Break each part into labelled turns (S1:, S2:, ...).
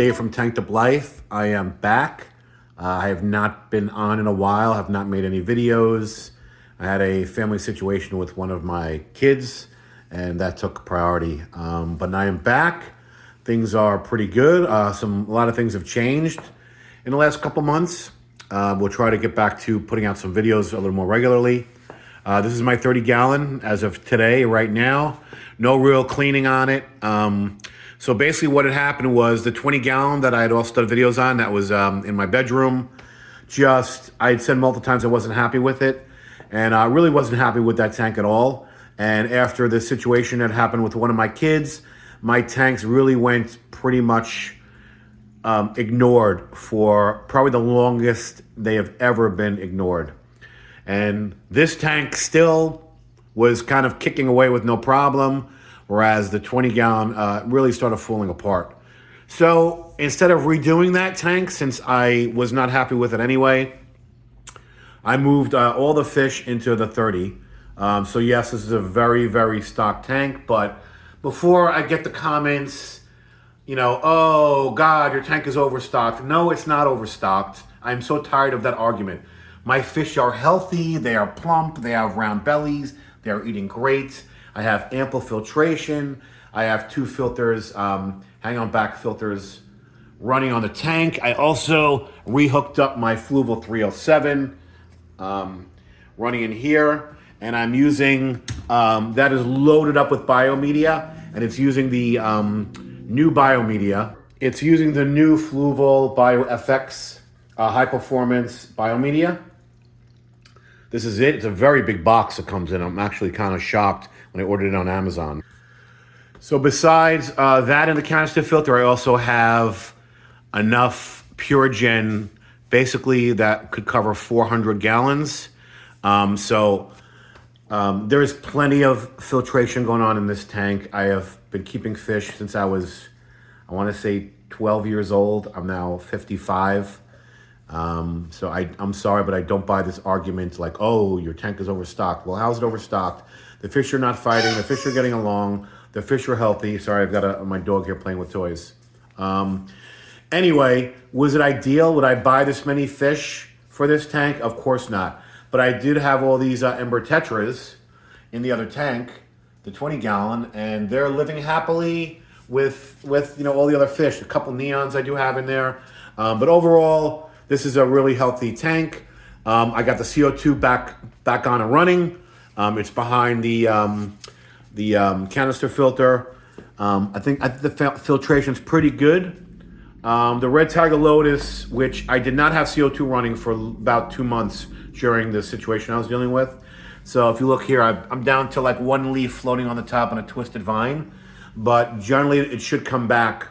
S1: Dave from Tanked Up Life. I am back. I have not been on in a while, have not made any videos. I had a family situation with one of my kids, and that took priority. But now I am back. Things are pretty good. A lot of things have changed in the last couple months. We'll try to get back to putting out some videos a little more regularly. This is my 30 gallon as of today, right now. No real cleaning on it. So basically what had happened was the 20 gallon that I had also done videos on, that was in my bedroom. I had said multiple times I wasn't happy with it. And I really wasn't happy with that tank at all. And after the situation that happened with one of my kids, my tanks really went pretty much ignored for probably the longest they have ever been ignored. And this tank still was kind of kicking away with no problem, whereas the 20 gallon really started falling apart. So instead of redoing that tank, since I was not happy with it anyway, I moved all the fish into the 30. So yes, this is a very, very stock tank, but before I get the comments, you know, oh God, your tank is overstocked. No, it's not overstocked. I'm so tired of that argument. My fish are healthy, they are plump, they have round bellies, they are eating great. I have ample filtration. I have 2 filters, hang-on back filters running on the tank. I also rehooked up my Fluval 307 running in here, and I'm using, that is loaded up with biomedia, and it's using the new biomedia. It's using the new Fluval BioFX high performance biomedia. This is it. It's a very big box that comes in. I'm actually kind of shocked when I ordered it on Amazon. So besides that and the canister filter, I also have enough Purigen, basically that could cover 400 gallons. There's plenty of filtration going on in this tank. I have been keeping fish since I was, I want to say 12 years old. I'm now 55. So I'm sorry, but I don't buy this argument like, oh, your tank is overstocked. Well, how's it overstocked? The fish are not fighting. The fish are getting along. The fish are healthy. Sorry, I've got my dog here playing with toys. Anyway, was it ideal? Would I buy this many fish for this tank? Of course not. But I did have all these Ember Tetras in the other tank, the 20 gallon, and they're living happily with you know all the other fish. A couple neons I do have in there, but overall, this is a really healthy tank. I got the CO2 back on and running. It's behind the canister filter. I think the filtration's pretty good. The Red Tiger Lotus, which I did not have CO2 running for about 2 months during the situation I was dealing with. So if you look here, I'm down to like 1 leaf floating on the top on a twisted vine. But generally, it should come back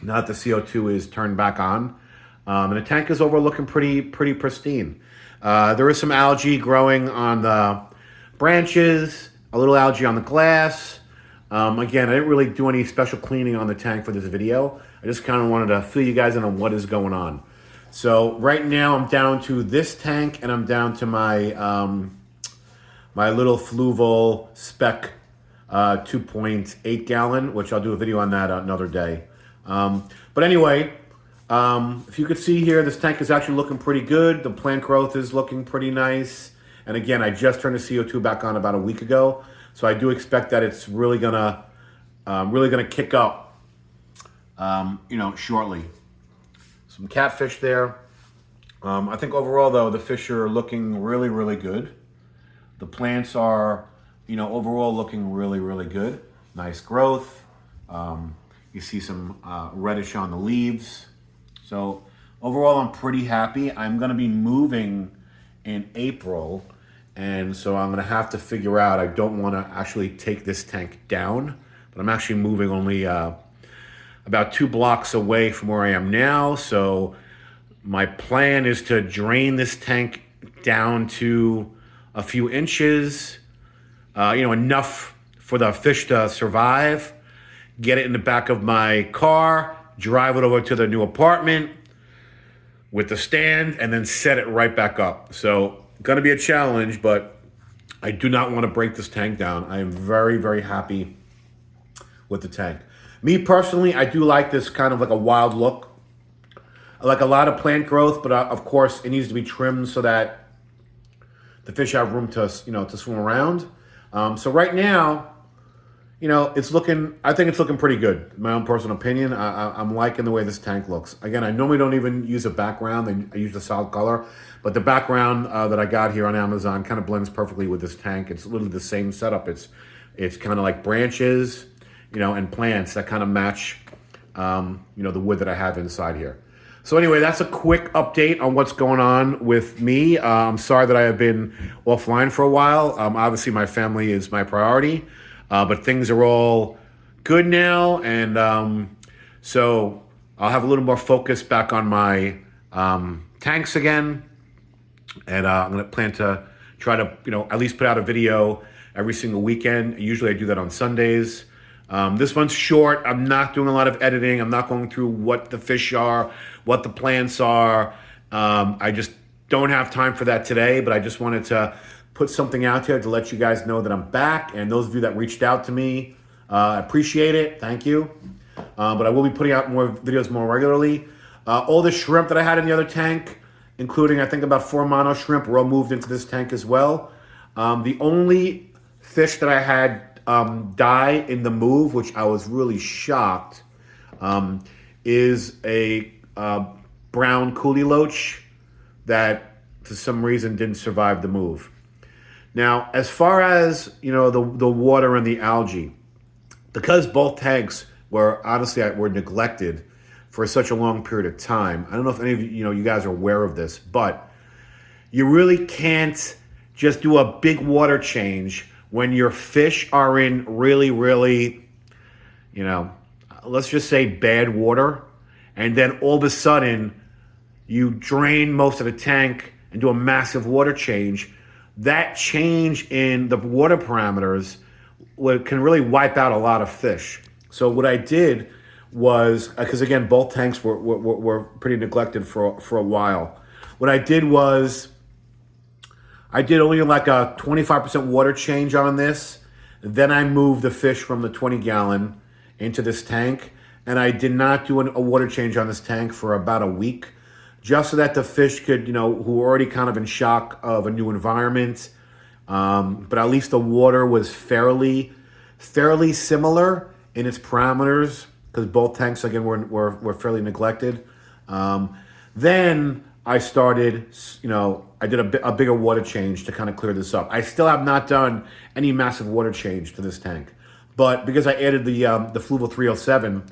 S1: now that the CO2 is turned back on. And the tank is over looking pretty pristine. There is some algae growing on the branches, a little algae on the glass. Again, I didn't really do any special cleaning on the tank for this video. I just kind of wanted to fill you guys in on what is going on. So right now I'm down to this tank, and I'm down to my my little Fluval Spec 2.8 gallon, which I'll do a video on that another day. But anyway, if you could see here, this tank is actually looking pretty good. The plant growth is looking pretty nice. And again, I just turned the CO2 back on about a week ago. So I do expect that it's really gonna kick up, you know, shortly. Some catfish there. I think overall though, the fish are looking really good. The plants are, you know, overall looking really good. Nice growth. You see some reddish on the leaves. So overall, I'm pretty happy. I'm going to be moving in April, and so I'm going to have to figure out, I don't want to actually take this tank down, but I'm actually moving only about 2 blocks away from where I am now. So my plan is to drain this tank down to a few inches, you know, enough for the fish to survive, get it in the back of my car, drive it over to the new apartment with the stand, and then set it right back up. So gonna be a challenge, but I do not want to break this tank down. I am very happy with the tank. Me personally, I do like this kind of like a wild look. I like a lot of plant growth, but of course it needs to be trimmed so that the fish have room to, to swim around. So right now, it's looking, I think it's looking pretty good. In my own personal opinion, I'm liking the way this tank looks. Again, I normally don't even use a background. I use a solid color, but the background that I got here on Amazon kind of blends perfectly with this tank. It's literally the same setup. It's kind of like branches, and plants that kind of match, the wood that I have inside here. So anyway, that's a quick update on what's going on with me. I'm sorry that I have been offline for a while. Obviously, my family is my priority, but things are all good now. And so I'll have a little more focus back on my tanks again. And I'm going to plan to try to, at least put out a video every single weekend. Usually I do that on Sundays. This one's short. I'm not doing a lot of editing. I'm not going through what the fish are, what the plants are. I just don't have time for that today, but I just wanted to put something out there to let you guys know that I'm back. And those of you that reached out to me, I appreciate it. Thank you. But I will be putting out more videos more regularly. All the shrimp that I had in the other tank, including I think about 4 mono shrimp, were all moved into this tank as well. The only fish that I had die in the move, which I was really shocked, is a brown coolie loach that for some reason didn't survive the move. Now, as far as the water and the algae, because both tanks were neglected for such a long period of time. I don't know if any of you guys are aware of this, but you really can't just do a big water change when your fish are in really, really, let's just say bad water, and then all of a sudden you drain most of the tank and do a massive water change. That change in the water parameters can really wipe out a lot of fish. So what I did was, because again, both tanks were pretty neglected for a while. What I did was, I did only like a 25% water change on this. Then I moved the fish from the 20 gallon into this tank. And I did not do a water change on this tank for about a week, just so that the fish could, who were already kind of in shock of a new environment. But at least the water was fairly similar in its parameters, because both tanks, again, were fairly neglected. Then I started, I did a bigger water change to kind of clear this up. I still have not done any massive water change to this tank. But because I added the Fluval 307,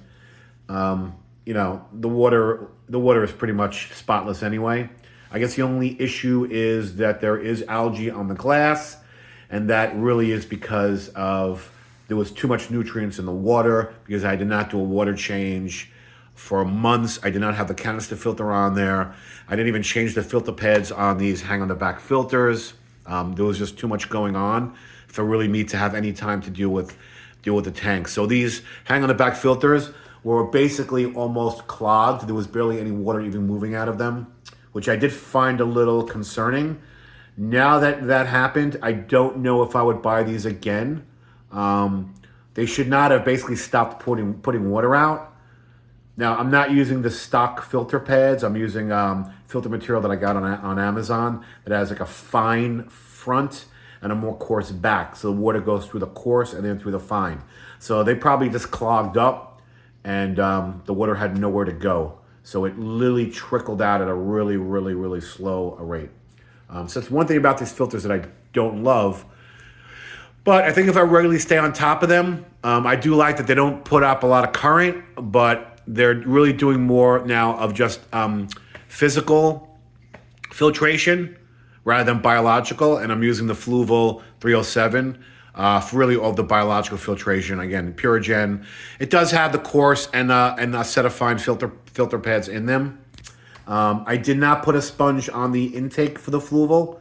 S1: the water is pretty much spotless anyway. I guess the only issue is that there is algae on the glass, and that really is because there was too much nutrients in the water, because I did not do a water change for months. I did not have the canister filter on there. I didn't even change the filter pads on these hang on the back filters. There was just too much going on for really me to have any time to deal with the tank. So these hang on the back filters were basically almost clogged. There was barely any water even moving out of them, which I did find a little concerning. Now that happened, I don't know if I would buy these again. They should not have basically stopped putting water out. Now, I'm not using the stock filter pads. I'm using filter material that I got on Amazon that has like a fine front and a more coarse back. So the water goes through the coarse and then through the fine. So they probably just clogged up, and the water had nowhere to go. So it literally trickled out at a really, really, really slow rate. So that's one thing about these filters that I don't love. But I think if I regularly stay on top of them, I do like that they don't put up a lot of current, but they're really doing more now of just physical filtration rather than biological. And I'm using the Fluval 307 for really all the biological filtration. Again, Purigen. It does have the coarse and a set of fine filter pads in them. I did not put a sponge on the intake for the Fluval.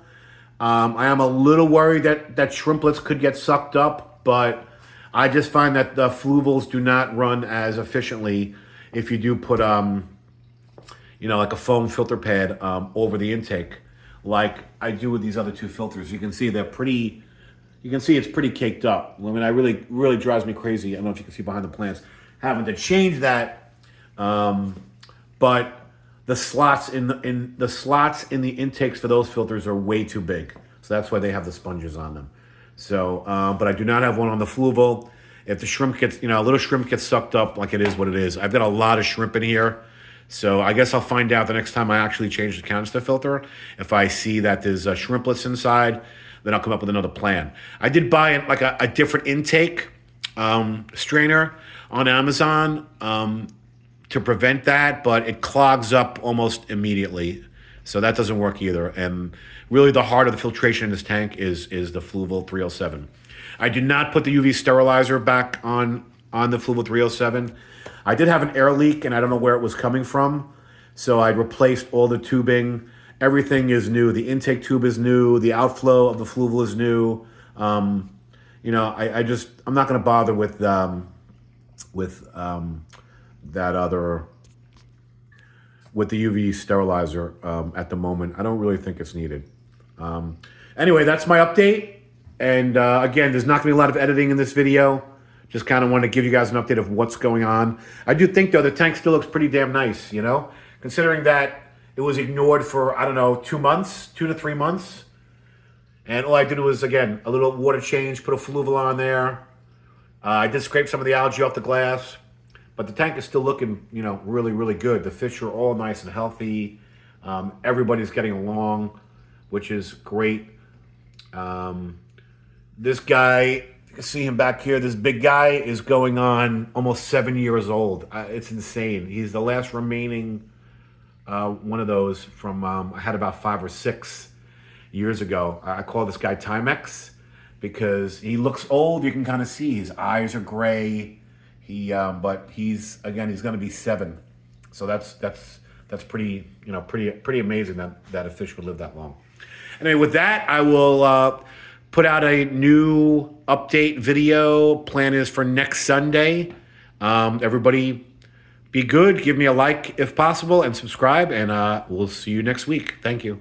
S1: I am a little worried that shrimplets could get sucked up, but I just find that the Fluvals do not run as efficiently if you do put, like a foam filter pad over the intake, like I do with these other two filters. You can see it's pretty caked up. I mean, it really drives me crazy. I don't know if you can see behind the plants. having to change that. But the slots in the intakes for those filters are way too big, so that's why they have the sponges on them. So, but I do not have one on the Fluval. If the shrimp gets, a little shrimp gets sucked up, like it is what it is. I've got a lot of shrimp in here, so I guess I'll find out the next time I actually change the canister filter. If I see that there's shrimplets inside, then I'll come up with another plan. I did buy like a different intake strainer on Amazon to prevent that, but it clogs up almost immediately. So that doesn't work either. And really the heart of the filtration in this tank is the Fluval 307. I did not put the UV sterilizer back on the Fluval 307. I did have an air leak, and I don't know where it was coming from. So I replaced all the tubing. Everything is new. The intake tube is new. The outflow of the Fluval is new. I'm not going to bother with the UV sterilizer at the moment. I don't really think it's needed. Anyway, that's my update. And again, there's not going to be a lot of editing in this video. Just kind of want to give you guys an update of what's going on. I do think, though, the tank still looks pretty damn nice, considering that it was ignored for, 2 to 3 months. And all I did was, again, a little water change, put a Fluval on there. I did scrape some of the algae off the glass. But the tank is still looking, really, really good. The fish are all nice and healthy. Everybody's getting along, which is great. This guy, you can see him back here. This big guy is going on almost 7 years old. It's insane. He's the last remaining one of those from, I had about 5 or 6 years ago. I call this guy Timex because he looks old. You can kind of see his eyes are gray. But he's going to be 7. So that's pretty, pretty amazing that a fish would live that long. Anyway, with that, I will put out a new update video. Plan is for next Sunday. Everybody be good. Give me a like if possible and subscribe, and we'll see you next week. Thank you.